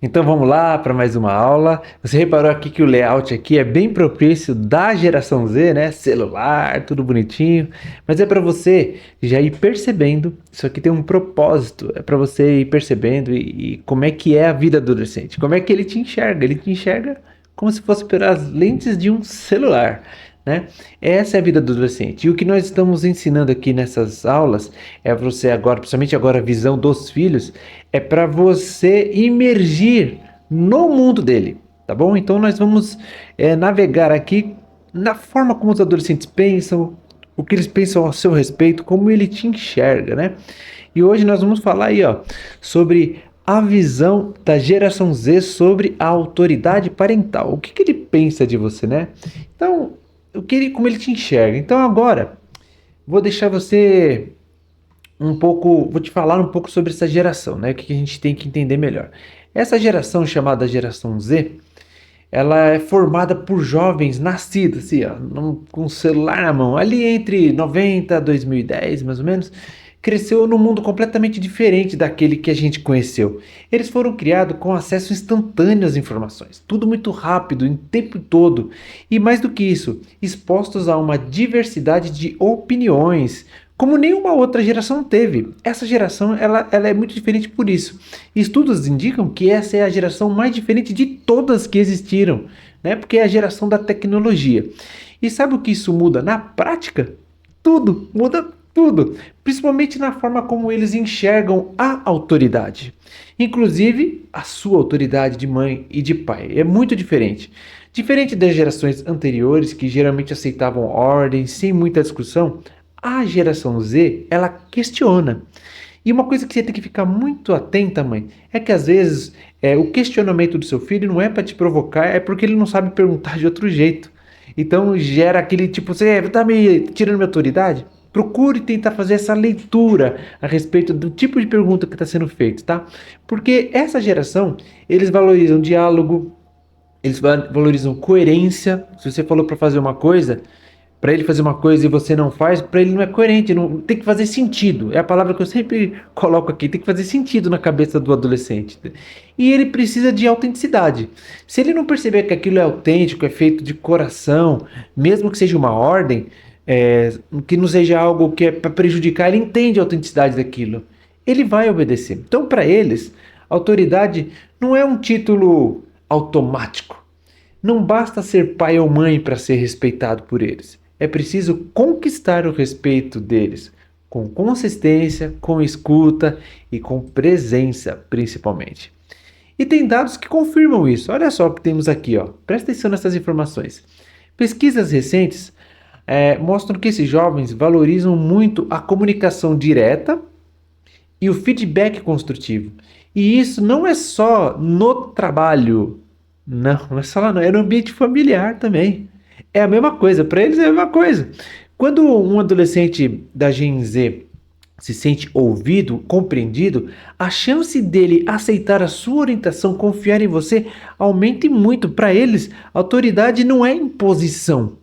Então vamos lá para mais uma aula. Você reparou aqui que o layout aqui é bem propício da geração Z, né? Celular, tudo bonitinho. Mas é para você já ir percebendo. Isso aqui tem um propósito. É para você ir percebendo e como é que é a vida do adolescente. Como é que ele te enxerga? Ele te enxerga como se fosse pelas lentes de um celular, né? Essa é a vida do adolescente. E o que nós estamos ensinando aqui nessas aulas é você agora, principalmente agora a visão dos filhos, é para você imergir no mundo dele, tá bom? Então nós vamos navegar aqui na forma como os adolescentes pensam, o que eles pensam a seu respeito, como ele te enxerga, né? E hoje nós vamos falar aí, ó, sobre a visão da geração Z sobre a autoridade parental. O que que ele pensa de você, né? Então, como ele te enxerga. Então agora, vou deixar você vou te falar um pouco sobre essa geração, né? O que a gente tem que entender melhor. Essa geração chamada geração Z, ela é formada por jovens nascidos, assim, ó, com o celular na mão, ali entre 90 e 2010, mais ou menos, cresceu num mundo completamente diferente daquele que a gente conheceu. Eles foram criados com acesso instantâneo às informações, tudo muito rápido, em tempo todo, e mais do que isso, expostos a uma diversidade de opiniões, como nenhuma outra geração teve. Essa geração ela é muito diferente por isso. Estudos indicam que essa é a geração mais diferente de todas que existiram, né? Porque é a geração da tecnologia. E sabe o que isso muda na prática? Tudo, muda tudo, principalmente na forma como eles enxergam a autoridade. Inclusive, a sua autoridade de mãe e de pai é muito diferente. Diferente das gerações anteriores, que geralmente aceitavam ordens sem muita discussão, a geração Z, ela questiona. E uma coisa que você tem que ficar muito atenta, mãe, é que às vezes o questionamento do seu filho não é para te provocar, é porque ele não sabe perguntar de outro jeito. Então gera aquele tipo, você tá me tirando minha autoridade? Procure tentar fazer essa leitura a respeito do tipo de pergunta que está sendo feito, tá? Porque essa geração, eles valorizam diálogo, eles valorizam coerência. Se você falou para fazer uma coisa, para ele fazer uma coisa e você não faz, para ele não é coerente, não tem que fazer sentido. É a palavra que eu sempre coloco aqui, tem que fazer sentido na cabeça do adolescente. E ele precisa de autenticidade. Se ele não perceber que aquilo é autêntico, é feito de coração, mesmo que seja uma ordem, que não seja algo que é para prejudicar, ele entende a autenticidade daquilo. Ele vai obedecer. Então, para eles, autoridade não é um título automático. Não basta ser pai ou mãe para ser respeitado por eles. É preciso conquistar o respeito deles com consistência, com escuta e com presença, principalmente. E tem dados que confirmam isso. Olha só o que temos aqui, ó. Presta atenção nessas informações. Pesquisas recentes mostram que esses jovens valorizam muito a comunicação direta e o feedback construtivo. E isso não é só no trabalho. Não é só lá, não. É no ambiente familiar também. É a mesma coisa. Para eles é a mesma coisa. Quando um adolescente da Gen Z se sente ouvido, compreendido, a chance dele aceitar a sua orientação, confiar em você, aumenta muito. Para eles, autoridade não é imposição,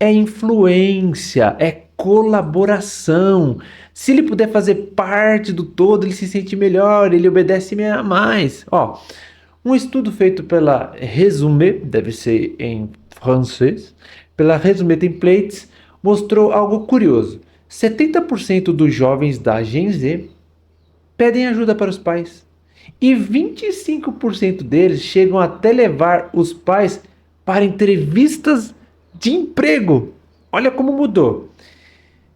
é influência, é colaboração. Se ele puder fazer parte do todo, ele se sente melhor, ele obedece mais. Ó, um estudo feito pela Resume, deve ser em francês, pela Resume Templates, mostrou algo curioso. 70% dos jovens da Gen Z pedem ajuda para os pais. E 25% deles chegam até levar os pais para entrevistas de emprego. Olha como mudou.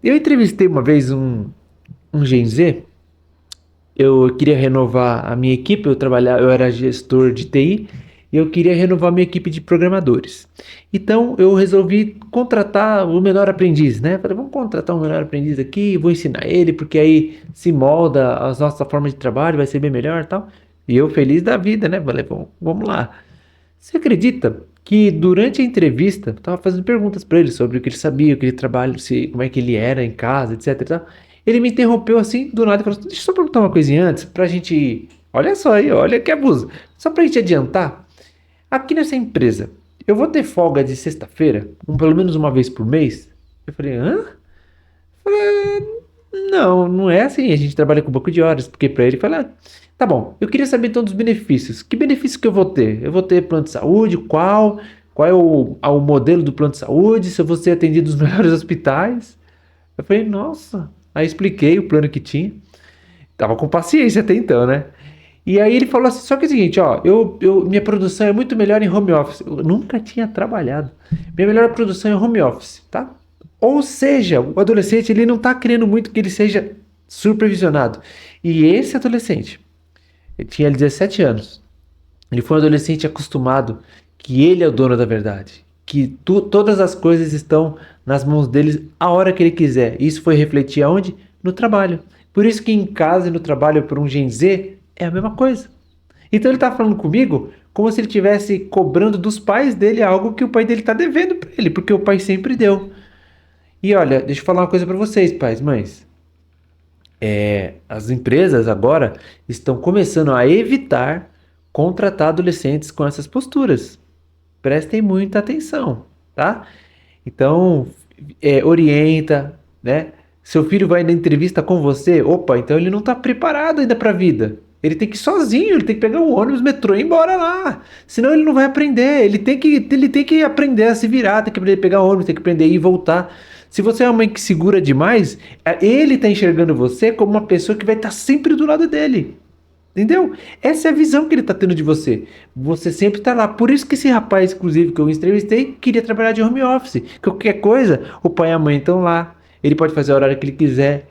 Eu entrevistei uma vez um Gen Z. Eu queria renovar a minha equipe. Eu era gestor de TI e eu queria renovar minha equipe de programadores. Então eu resolvi contratar o menor aprendiz, né? Falei, vamos contratar um menor aprendiz aqui, vou ensinar ele, porque aí se molda a nossa forma de trabalho, vai ser bem melhor e tal. E eu feliz da vida, né? Falei, vamos lá. Você acredita que durante a entrevista, eu tava fazendo perguntas para ele sobre o que ele sabia, o que ele trabalha, como é que ele era em casa, etc e tal. Ele me interrompeu assim, do nada, e falou assim, deixa eu só perguntar uma coisinha antes, pra gente... Olha só aí, olha que abuso. Só pra gente adiantar, aqui nessa empresa, eu vou ter folga de sexta-feira, pelo menos uma vez por mês? Eu falei, hã? Não, não é assim. A gente trabalha com banco de horas, porque para ele fala, tá bom, eu queria saber então dos benefícios. Que benefício que eu vou ter? Eu vou ter plano de saúde? Qual? Qual é o modelo do plano de saúde? Se eu vou ser atendido nos melhores hospitais? Eu falei, nossa. Aí expliquei o plano que tinha. Tava com paciência até então, né? E aí ele falou assim, só que é o seguinte, ó, minha produção é muito melhor em home office. Eu nunca tinha trabalhado. Minha melhor produção é home office, tá? Ou seja, o adolescente ele não tá querendo muito que ele seja supervisionado. E esse adolescente, ele tinha 17 anos. Ele foi um adolescente acostumado que ele é o dono da verdade, que todas as coisas estão nas mãos dele a hora que ele quiser. Isso foi refletir aonde? No trabalho. Por isso que em casa e no trabalho por um Gen Z é a mesma coisa. Então ele está falando comigo como se ele estivesse cobrando dos pais dele algo que o pai dele está devendo para ele, porque o pai sempre deu. E olha, deixa eu falar uma coisa para vocês, pais, mães. As empresas agora estão começando a evitar contratar adolescentes com essas posturas. Prestem muita atenção, tá? Então, orienta, né? Seu filho vai na entrevista com você, opa, então ele não está preparado ainda para a vida. Ele tem que ir sozinho, ele tem que pegar o ônibus, metrô e ir embora lá. Senão ele não vai aprender. Ele tem que aprender a se virar, tem que aprender a pegar o ônibus, tem que aprender a ir e voltar. Se você é uma mãe que segura demais, ele está enxergando você como uma pessoa que vai estar sempre do lado dele. Entendeu? Essa é a visão que ele está tendo de você. Você sempre está lá. Por isso que esse rapaz, inclusive, que eu entrevistei, queria trabalhar de home office. Qualquer coisa, o pai e a mãe estão lá. Ele pode fazer a hora que ele quiser.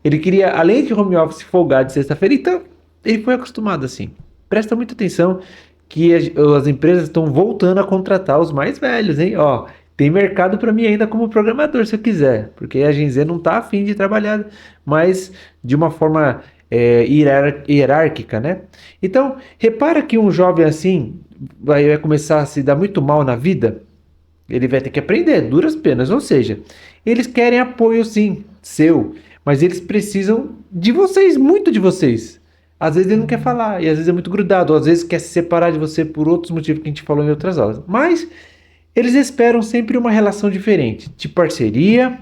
Ele queria, além de home office, folgar de sexta-feira. Então, ele foi acostumado assim. Presta muita atenção que as empresas estão voltando a contratar os mais velhos, hein? Ó, tem mercado para mim ainda como programador, se eu quiser. Porque a Gen Z não está afim de trabalhar mais de uma forma hierárquica, né? Então, repara que um jovem assim vai começar a se dar muito mal na vida. Ele vai ter que aprender, duras penas. Ou seja, eles querem apoio sim, seu, mas eles precisam de vocês, muito de vocês. Às vezes ele não quer falar, e às vezes é muito grudado, ou às vezes quer se separar de você por outros motivos que a gente falou em outras aulas. Mas eles esperam sempre uma relação diferente, de parceria,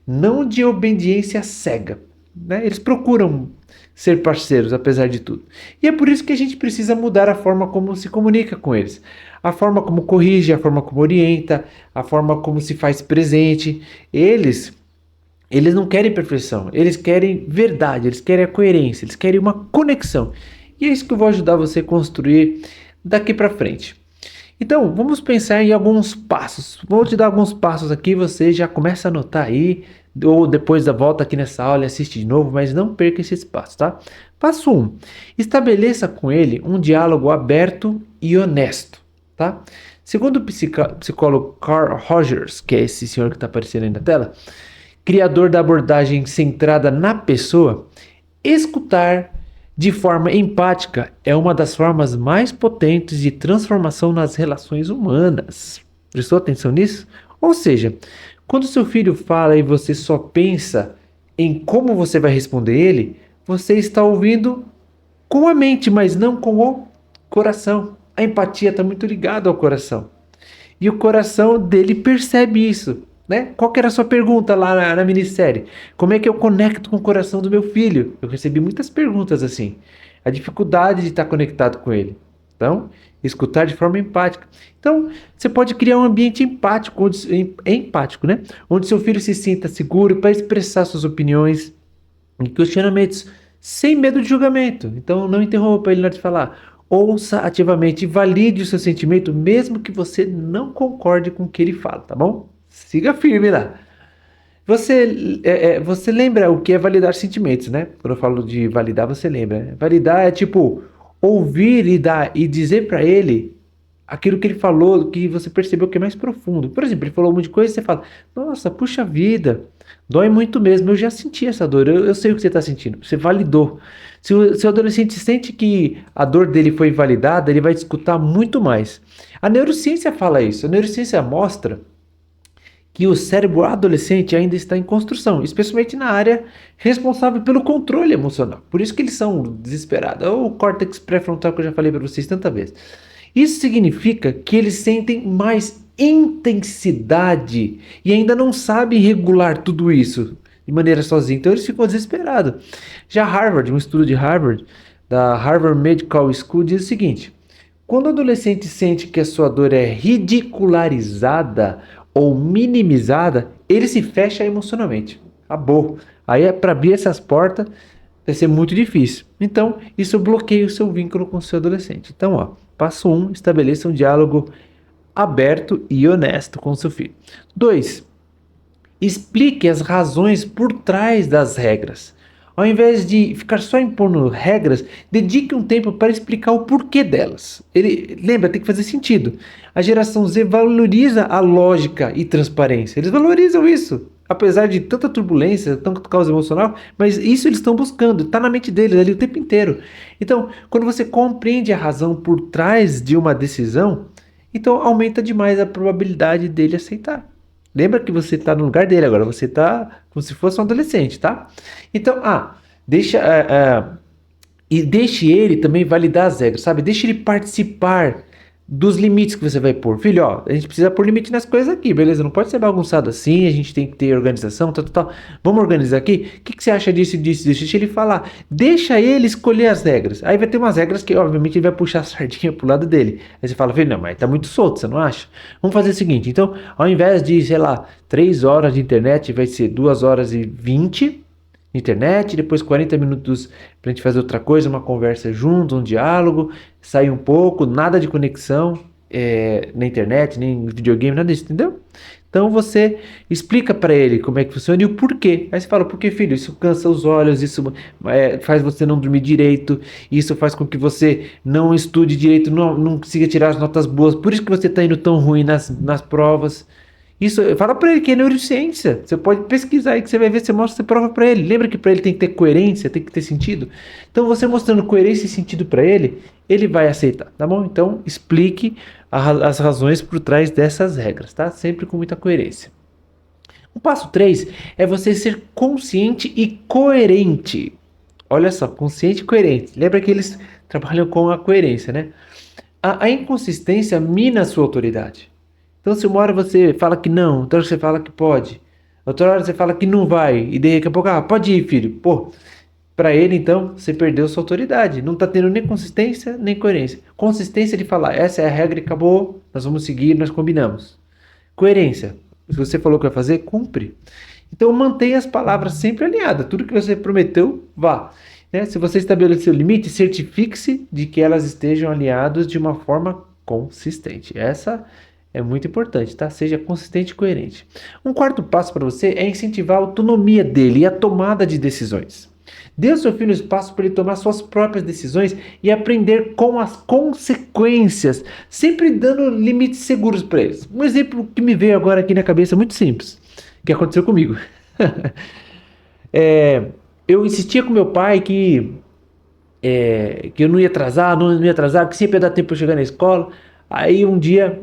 não de obediência cega, né? Eles procuram ser parceiros, apesar de tudo. E é por isso que a gente precisa mudar a forma como se comunica com eles. A forma como corrige, a forma como orienta, a forma como se faz presente. Eles não querem perfeição, eles querem verdade, eles querem a coerência, eles querem uma conexão. E é isso que eu vou ajudar você a construir daqui para frente. Então, vamos pensar em alguns passos. Vou te dar alguns passos aqui, você já começa a anotar aí, ou depois da volta aqui nessa aula e assiste de novo, mas não perca esses passos, tá? Passo 1. Estabeleça com ele um diálogo aberto e honesto, tá? Segundo o psicólogo Carl Rogers, que é esse senhor que está aparecendo aí na tela, criador da abordagem centrada na pessoa, escutar de forma empática é uma das formas mais potentes de transformação nas relações humanas. Prestou atenção nisso? Ou seja, quando seu filho fala e você só pensa em como você vai responder ele, você está ouvindo com a mente, mas não com o coração. A empatia está muito ligada ao coração. E o coração dele percebe isso, né? Qual que era a sua pergunta lá na minissérie? Como é que eu conecto com o coração do meu filho? Eu recebi muitas perguntas assim. A dificuldade de estar conectado com ele. Então, escutar de forma empática. Então, você pode criar um ambiente empático, né? Onde seu filho se sinta seguro para expressar suas opiniões e questionamentos sem medo de julgamento. Então, não interrompa ele na hora de falar. Ouça ativamente e valide o seu sentimento, mesmo que você não concorde com o que ele fala, tá bom? Siga firme lá. Você lembra o que é validar sentimentos, né? Quando eu falo de validar, você lembra, né? Validar é tipo ouvir e dizer para ele aquilo que ele falou, que você percebeu que é mais profundo. Por exemplo, ele falou um monte de coisa e você fala: Nossa, puxa vida, dói muito mesmo. Eu já senti essa dor, eu sei o que você está sentindo. Você validou. Se o adolescente sente que a dor dele foi validada, ele vai te escutar muito mais. A neurociência fala isso. A neurociência mostra que o cérebro adolescente ainda está em construção, especialmente na área responsável pelo controle emocional. Por isso que eles são desesperados. O córtex pré-frontal que eu já falei para vocês tantas vezes. Isso significa que eles sentem mais intensidade e ainda não sabem regular tudo isso. de maneira sozinha. Então eles ficam desesperados. Já Harvard, um estudo de Harvard, da Harvard Medical School, diz o seguinte: quando o adolescente sente que a sua dor é ridicularizada ou minimizada, ele se fecha emocionalmente. Acabou. Aí é para abrir essas portas vai ser muito difícil. Então, isso bloqueia o seu vínculo com o seu adolescente. Então, ó, passo 1, estabeleça um diálogo aberto e honesto com o seu filho. 2, explique as razões por trás das regras. Ao invés de ficar só impondo regras, dedique um tempo para explicar o porquê delas. Lembra, tem que fazer sentido. A geração Z valoriza a lógica e transparência. Eles valorizam isso. Apesar de tanta turbulência, tanta causa emocional, mas isso eles estão buscando, está na mente deles ali o tempo inteiro. Então, quando você compreende a razão por trás de uma decisão, então aumenta demais a probabilidade dele aceitar. Lembra que você está no lugar dele agora, você está como se fosse um adolescente, tá? Então, e deixe ele também validar as regras, sabe? Deixe ele participar dos limites que você vai pôr. Filho, ó, a gente precisa pôr limite nas coisas aqui, beleza? Não pode ser bagunçado assim, a gente tem que ter organização, tal, tal, tal. Vamos organizar aqui? O que você acha disso, disso? Deixa ele falar. Deixa ele escolher as regras. Aí vai ter umas regras que, obviamente, ele vai puxar a sardinha pro lado dele. Aí você fala, filho, não, mas tá muito solto, você não acha? Vamos fazer o seguinte, então, ao invés de, sei lá, 3 horas de internet, vai ser 2 horas e 20 internet, depois 40 minutos pra gente fazer outra coisa, uma conversa junto, um diálogo, sair um pouco, nada de conexão na internet, nem videogame, nada disso, entendeu? Então você explica para ele como é que funciona e o porquê. Aí você fala, por que, filho? Isso cansa os olhos, isso faz você não dormir direito, isso faz com que você não estude direito, não consiga tirar as notas boas, por isso que você está indo tão ruim nas provas. Isso, fala pra ele que é neurociência. Você pode pesquisar aí que você vai ver, você mostra, você prova pra ele. Lembra que pra ele tem que ter coerência, tem que ter sentido. Então você mostrando coerência e sentido pra ele, ele vai aceitar, tá bom? Então explique as razões por trás dessas regras, tá? Sempre com muita coerência. O passo 3 é você ser consciente e coerente. Olha só, consciente e coerente. Lembra que eles trabalham com a coerência, né? A inconsistência mina a sua autoridade. Então, se uma hora você fala que não, outra hora você fala que pode, outra hora você fala que não vai, e daqui a pouco, pode ir, filho. Pô, pra ele, então, você perdeu sua autoridade. Não tá tendo nem consistência, nem coerência. Consistência de falar, essa é a regra e acabou, nós vamos seguir, nós combinamos. Coerência, se você falou que vai fazer, cumpre. Então, mantenha as palavras sempre alinhadas. Tudo que você prometeu, vá. Né? Se você estabeleceu limite, certifique-se de que elas estejam alinhadas de uma forma consistente. Essa é muito importante, tá? Seja consistente e coerente. Um quarto passo para você é incentivar a autonomia dele e a tomada de decisões. Dê ao seu filho espaço para ele tomar suas próprias decisões e aprender com as consequências, sempre dando limites seguros para eles. Um exemplo que me veio agora aqui na cabeça, muito simples, que aconteceu comigo. Eu insistia com meu pai que eu não ia atrasar, que sempre ia dar tempo para chegar na escola. Aí um dia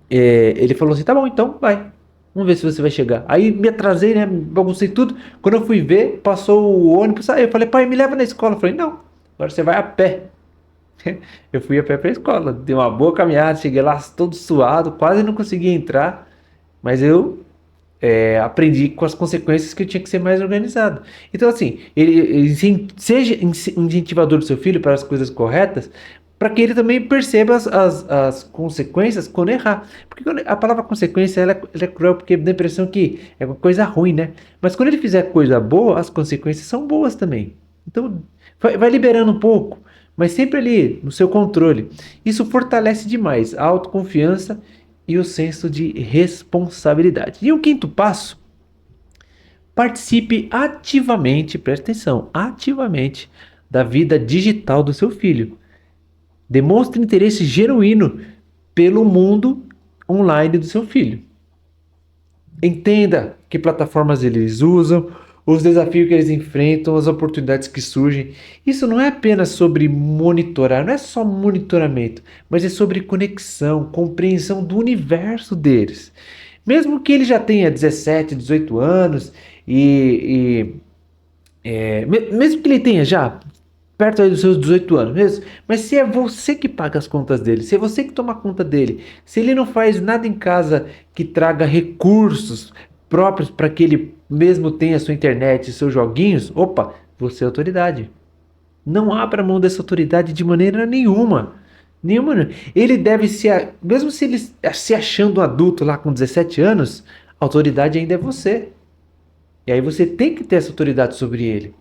ele falou assim, tá bom, então vai. Vamos ver se você vai chegar. Aí me atrasei, né? Baguncei tudo. Quando eu fui ver, passou o ônibus. Aí eu falei, pai, me leva na escola. Eu falei, não, agora você vai a pé. Eu fui a pé para a escola. Dei uma boa caminhada, cheguei lá todo suado, quase não consegui entrar. Mas eu aprendi com as consequências que eu tinha que ser mais organizado. Então, assim, seja incentivador do seu filho para as coisas corretas, para que ele também perceba as consequências quando errar. Porque a palavra consequência ela é cruel, porque dá a impressão que é uma coisa ruim, né? Mas quando ele fizer coisa boa, as consequências são boas também. Então, vai liberando um pouco, mas sempre ali no seu controle. Isso fortalece demais a autoconfiança e o senso de responsabilidade. E o quinto passo, participe ativamente, preste atenção, ativamente da vida digital do seu filho. Demonstre interesse genuíno pelo mundo online do seu filho. Entenda que plataformas eles usam, os desafios que eles enfrentam, as oportunidades que surgem. Isso não é apenas sobre monitorar, não é só monitoramento, mas é sobre conexão, compreensão do universo deles. Mesmo que ele já tenha 17, 18 anos mesmo que ele tenha já perto aí dos seus 18 anos mesmo, mas se é você que paga as contas dele, se é você que toma conta dele, se ele não faz nada em casa que traga recursos próprios para que ele mesmo tenha sua internet e seus joguinhos, opa, você é autoridade. Não abra mão dessa autoridade de maneira nenhuma. Nenhuma. Ele deve ser, mesmo se ele se achando um adulto lá com 17 anos, a autoridade ainda é você. E aí você tem que ter essa autoridade sobre ele.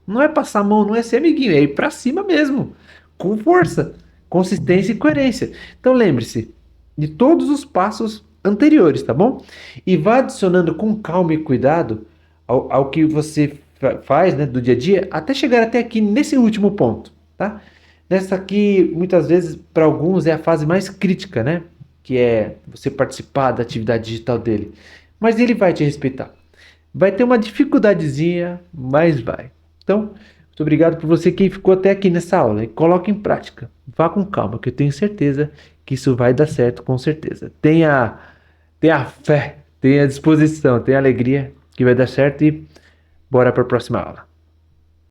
Não é passar a mão, não é ser amiguinho, é ir pra cima mesmo. Com força, consistência e coerência. Então lembre-se de todos os passos anteriores, tá bom? E vá adicionando com calma e cuidado ao que você faz, né, do dia a dia, até chegar até aqui nesse último ponto, tá? Nessa aqui, muitas vezes, para alguns, é a fase mais crítica, né? Que é você participar da atividade digital dele. Mas ele vai te respeitar. Vai ter uma dificuldadezinha, mas vai. Então, muito obrigado por você que ficou até aqui nessa aula. E coloque em prática. Vá com calma, que eu tenho certeza que isso vai dar certo, com certeza. Tenha fé, tenha disposição, tenha alegria que vai dar certo e bora para a próxima aula.